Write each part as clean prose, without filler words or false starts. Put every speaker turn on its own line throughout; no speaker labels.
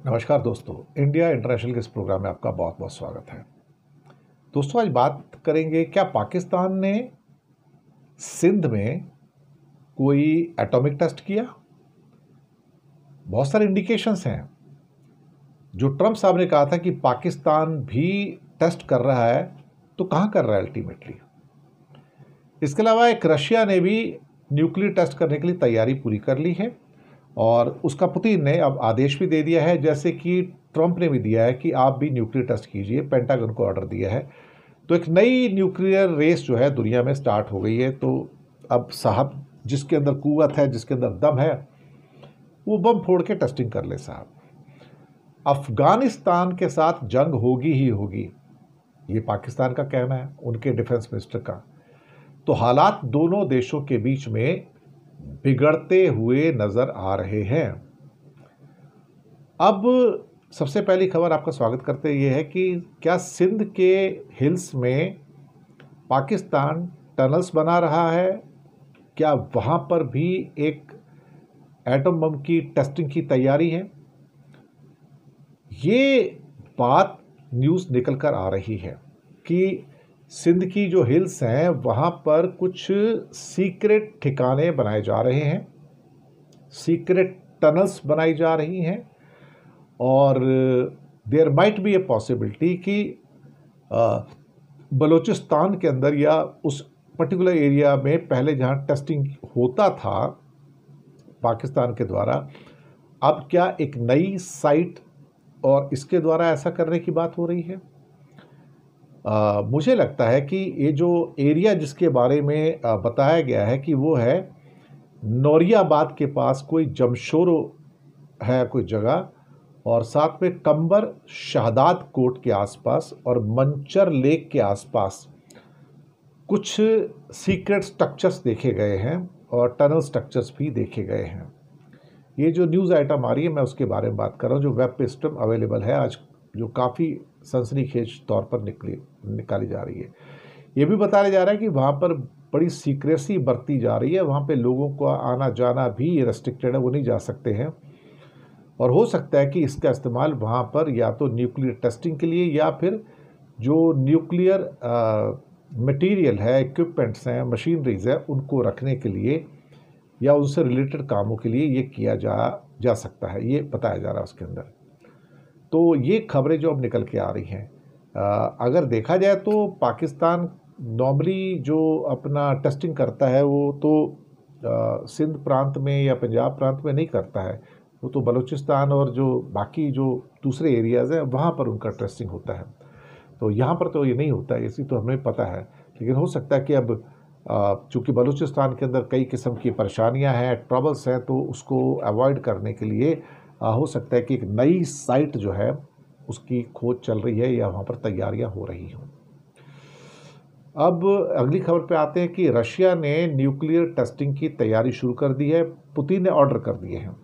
नमस्कार दोस्तों, India international के इस प्रोग्राम में आपका बहुत बहुत स्वागत है। दोस्तों, आज बात करेंगे क्या पाकिस्तान ने सिंध में कोई एटॉमिक टेस्ट किया। बहुत सारे इंडिकेशंस हैं। जो ट्रंप साहब ने कहा था कि पाकिस्तान भी टेस्ट कर रहा है, तो कहाँ कर रहा है अल्टीमेटली। इसके अलावा एक रशिया ने भी न्यूक्लियर टेस्ट करने के लिए तैयारी पूरी कर ली है और उसका पुतिन ने अब आदेश भी दे दिया है, जैसे कि ट्रंप ने भी दिया है कि आप भी न्यूक्लियर टेस्ट कीजिए। पेंटागन को ऑर्डर दिया है। तो एक नई न्यूक्लियर रेस जो है दुनिया में स्टार्ट हो गई है। तो अब साहब जिसके अंदर कुव्वत है, जिसके अंदर दम है, वो बम फोड़ के टेस्टिंग कर ले साहब। अफगानिस्तान के साथ जंग होगी ही होगी, ये पाकिस्तान का कहना है, उनके डिफेंस मिनिस्टर का। तो हालात दोनों देशों के बीच में बिगड़ते हुए नजर आ रहे हैं। अब सबसे पहली खबर आपका स्वागत करते ये है कि क्या सिंध के हिल्स में पाकिस्तान टनल्स बना रहा है, क्या वहां पर भी एक एटम बम की टेस्टिंग की तैयारी है। ये बात न्यूज़ निकल कर आ रही है कि सिंध की जो हिल्स हैं वहाँ पर कुछ सीक्रेट ठिकाने बनाए जा रहे हैं, सीक्रेट टनल्स बनाई जा रही हैं और there might be a possibility कि बलूचिस्तान के अंदर या उस पर्टिकुलर एरिया में पहले जहाँ टेस्टिंग होता था पाकिस्तान के द्वारा, अब क्या एक नई साइट और इसके द्वारा ऐसा करने की बात हो रही है। मुझे लगता है कि ये जो एरिया जिसके बारे में बताया गया है कि वो है नौरियाबाद के पास कोई जमशोरो है कोई जगह, और साथ में कंबर शहदाद कोट के आसपास और मंचर लेक के आसपास कुछ सीक्रेट स्ट्रक्चर्स देखे गए हैं और टनल स्ट्रक्चर्स भी देखे गए हैं। ये जो न्यूज़ आइटम आ रही है मैं उसके बारे में बात कर रहा हूँ, जो वेब पे सिस्टम अवेलेबल है आज, जो काफ़ी सनसनीखेज तौर पर निकाली जा रही है। ये भी बताया जा रहा है कि वहाँ पर बड़ी सीक्रेसी बरती जा रही है, वहाँ पे लोगों को आना जाना भी रेस्ट्रिक्टेड है, वो नहीं जा सकते हैं। और हो सकता है कि इसका इस्तेमाल वहाँ पर या तो न्यूक्लियर टेस्टिंग के लिए या फिर जो न्यूक्लियर मटेरियल है, इक्विपमेंट्स हैं, मशीनरीज है, उनको रखने के लिए या उनसे रिलेटेड कामों के लिए ये किया जा सकता है, ये बताया जा रहा है उसके अंदर। तो ये खबरें जो अब निकल के आ रही हैं, अगर देखा जाए तो पाकिस्तान नॉर्मली जो अपना टेस्टिंग करता है वो तो सिंध प्रांत में या पंजाब प्रांत में नहीं करता है, वो तो बलूचिस्तान और जो बाकी जो दूसरे एरियाज़ हैं वहाँ पर उनका टेस्टिंग होता है। तो यहाँ पर तो ये नहीं होता है, इसी तो हमें पता है। लेकिन हो सकता है कि अब चूँकि बलूचिस्तान के अंदर कई किस्म की परेशानियाँ हैं, ट्रबल्स हैं, तो उसको अवॉइड करने के लिए हो सकता है कि एक नई साइट जो है उसकी खोज चल रही है या वहाँ पर तैयारियां हो रही हों। अब अगली खबर पे आते हैं कि रशिया ने न्यूक्लियर टेस्टिंग की तैयारी शुरू कर दी है, पुतिन ने ऑर्डर कर दिए हैं।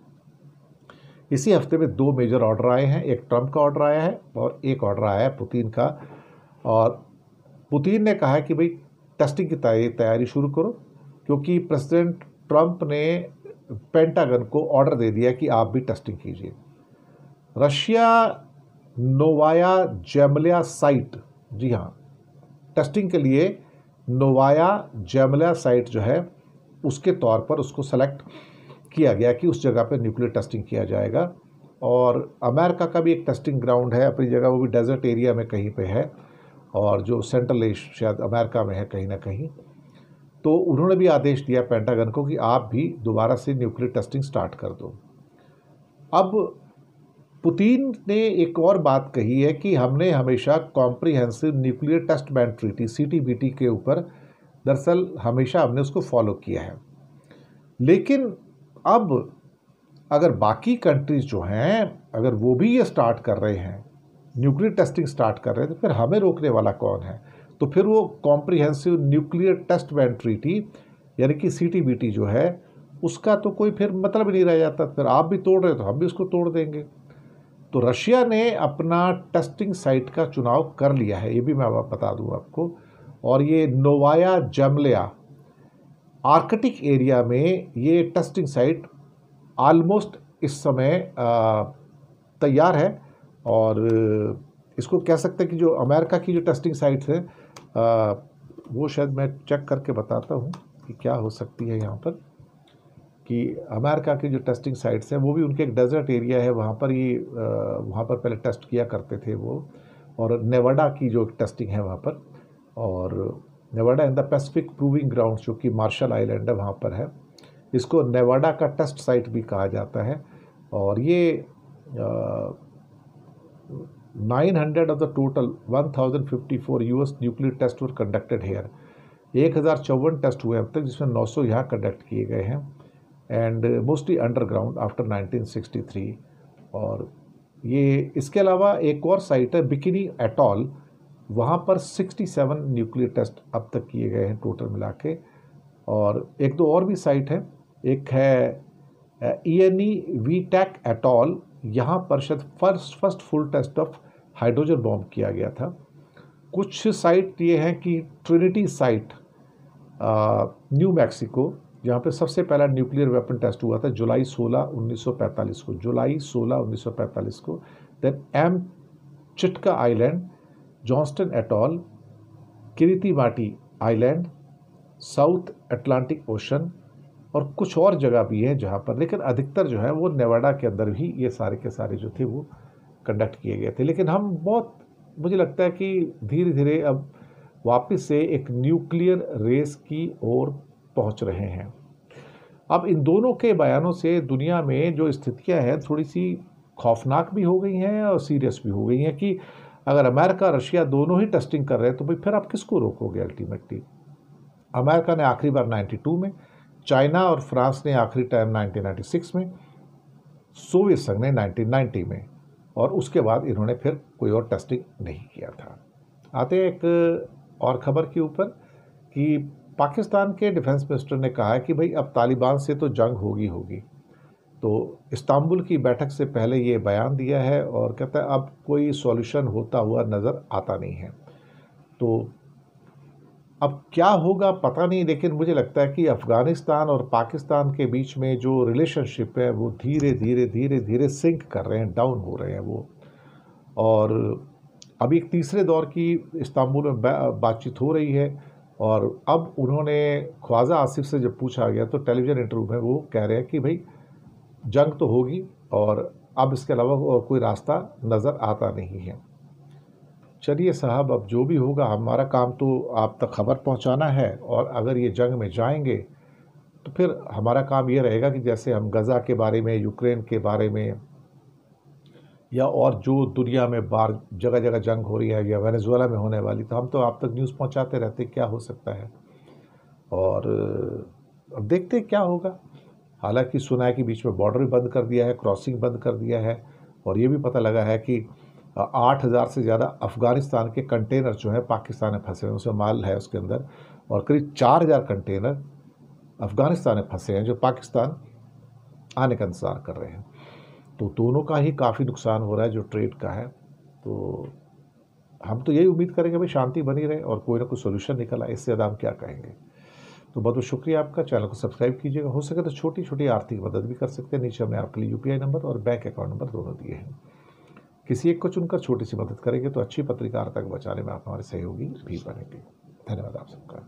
इसी हफ्ते में 2 मेजर ऑर्डर आए हैं, एक ट्रंप का ऑर्डर आया है और एक ऑर्डर आया है पुतिन का। और पुतिन ने कहा है कि भाई टेस्टिंग की तैयारी शुरू करो, क्योंकि प्रेसिडेंट ट्रंप ने पेंटागन को ऑर्डर दे दिया कि आप भी टेस्टिंग कीजिए। रशिया नोवाया जेमलिया साइट, जी हाँ, टेस्टिंग के लिए नोवाया जेमलिया साइट जो है उसके तौर पर उसको सेलेक्ट किया गया कि उस जगह पर न्यूक्लियर टेस्टिंग किया जाएगा। और अमेरिका का भी एक टेस्टिंग ग्राउंड है अपनी जगह, वो भी डेजर्ट एरिया में कहीं पे है, और जो सेंट्रल एशिया शायद अमेरिका में है कहीं ना कहीं। तो उन्होंने भी आदेश दिया पेंटागन को कि आप भी दोबारा से न्यूक्लियर टेस्टिंग स्टार्ट कर दो। अब पुतिन ने एक और बात कही है कि हमने हमेशा comprehensive nuclear test ban treaty CTBT के ऊपर दरअसल हमेशा हमने उसको फॉलो किया है। लेकिन अब अगर बाकी कंट्रीज जो हैं अगर वो भी ये स्टार्ट कर रहे हैं, न्यूक्लियर टेस्टिंग स्टार्ट कर रहे हैं, तो फिर हमें रोकने वाला कौन है। तो फिर वो comprehensive nuclear test ban treaty यानी कि CTBT जो है उसका तो कोई फिर मतलब ही नहीं रह जाता। फिर आप भी तोड़ रहे हो तो हम भी उसको तोड़ देंगे। तो रशिया ने अपना टेस्टिंग साइट का चुनाव कर लिया है, ये भी मैं बता दूं आपको। और ये नोवाया जेमलिया आर्कटिक एरिया में ये टेस्टिंग साइट ऑलमोस्ट इस समय तैयार है। और इसको कह सकते हैं कि जो अमेरिका की जो टेस्टिंग साइट्स है वो शायद मैं चेक करके बताता हूँ कि क्या हो सकती है यहाँ पर, कि अमेरिका की जो टेस्टिंग साइट्स हैं वो भी उनके एक डेजर्ट एरिया है, वहाँ पर ही वहाँ पर पहले टेस्ट किया करते थे वो। और नेवाडा की जो टेस्टिंग है वहाँ पर, और Nevada in the Pacific proving ground जो कि मार्शल आइलैंड है वहाँ पर है, इसको नेवाडा का टेस्ट साइट भी कहा जाता है। और ये 900 of the total 1054 US nuclear test were conducted here. 1054 test हुए अब तक, जिसमें 900 यहाँ कंडक्ट किए गए हैं, एंड मोस्टली अंडरग्राउंड आफ्टर 1963। और ये इसके अलावा एक और साइट है बिकिनी एटॉल, वहाँ पर 67 न्यूक्लियर टेस्ट अब तक किए गए हैं टोटल मिला के। और एक दो और भी साइट है, एक है ENE वीटैक एटॉल, यहाँ पर शायद first full test of hydrogen bomb किया गया था। कुछ साइट ये हैं कि ट्रिनिटी साइट न्यू मैक्सिको, जहाँ पे सबसे पहला न्यूक्लियर वेपन टेस्ट हुआ था जुलाई 16, 1945 को, जुलाई 16, 1945 को। Then Amchitka island, Johnston Atoll, Kiritimati Island, South Atlantic Ocean, और कुछ और जगह भी है जहाँ पर, लेकिन अधिकतर जो है वो नेवाडा के अंदर भी ये सारे के सारे जो थे वो कंडक्ट किए गए थे। लेकिन हम बहुत, मुझे लगता है कि धीरे धीरे अब वापस से एक न्यूक्लियर रेस की ओर पहुंच रहे हैं। अब इन दोनों के बयानों से दुनिया में जो स्थितियां हैं थोड़ी सी खौफनाक भी हो गई हैं और सीरियस भी हो गई हैं, कि अगर अमेरिका रशिया दोनों ही टेस्टिंग कर रहे हैं तो भाई फिर आप किसको रोकोगे अल्टीमेटली। अमेरिका ने आखिरी बार 92 में, चाइना और फ्रांस ने आखिरी टाइम 1996 में, सोवियत संघ ने 1990 में, और उसके बाद इन्होंने फिर कोई और टेस्टिंग नहीं किया था। आते हैं एक और खबर के ऊपर, कि पाकिस्तान के डिफेंस मिनिस्टर ने कहा है कि भाई अब तालिबान से तो जंग होगी। तो इस्तांबुल की बैठक से पहले ये बयान दिया है, और कहता है अब कोई सॉल्यूशन होता हुआ नज़र आता नहीं है। तो अब क्या होगा पता नहीं, लेकिन मुझे लगता है कि अफ़गानिस्तान और पाकिस्तान के बीच में जो रिलेशनशिप है वो धीरे धीरे सिंक कर रहे हैं, डाउन हो रहे हैं वो। और अभी एक तीसरे दौर की इस्तांबुल में बातचीत हो रही है, और अब उन्होंने ख्वाजा आसिफ से जब पूछा गया तो टेलीविज़न इंटरव्यू में वो कह रहे हैं कि भाई जंग तो होगी, और अब इसके अलावा और कोई रास्ता नज़र आता नहीं है। चलिए साहब, अब जो भी होगा, हमारा काम तो आप तक खबर पहुंचाना है, और अगर ये जंग में जाएंगे तो फिर हमारा काम ये रहेगा कि जैसे हम गज़ा के बारे में, यूक्रेन के बारे में, या और जो दुनिया में बार जगह जगह जंग हो रही है या वेनेजुएला में होने वाली, तो हम तो आप तक न्यूज़ पहुंचाते रहते, क्या हो सकता है। और अब देखते हैं क्या होगा। हालांकि सुना है कि बीच में बॉर्डर भी बंद कर दिया है, क्रॉसिंग बंद कर दिया है, और ये भी पता लगा है कि 8,000 से ज़्यादा अफ़गानिस्तान के कंटेनर जो हैं पाकिस्तान में फंसे हैं, उसमें माल है उसके अंदर, और करीब 4,000 कंटेनर अफ़गानिस्तान में फंसे हैं जो पाकिस्तान आने का इंतज़ार कर रहे हैं। तो दोनों का ही काफ़ी नुकसान हो रहा है जो ट्रेड का है। तो हम तो यही उम्मीद करेंगे भाई शांति बनी रहे और कोई ना कोई सोल्यूशन निकल आए, इससे ज़्यादा हम क्या कहेंगे। तो बहुत बहुत शुक्रिया आपका, चैनल को सब्सक्राइब कीजिएगा। हो सके तो छोटी छोटी आर्थिक मदद भी कर सकते हैं, नीचे हमने आपके लिए UPI नंबर और बैंक अकाउंट नंबर दोनों दिए हैं। किसी एक को चुनकर छोटी सी मदद करेंगे तो अच्छी पत्रकारिता को बचाने में आप हमारे सहयोगी भी बनेंगे। धन्यवाद आप सबका।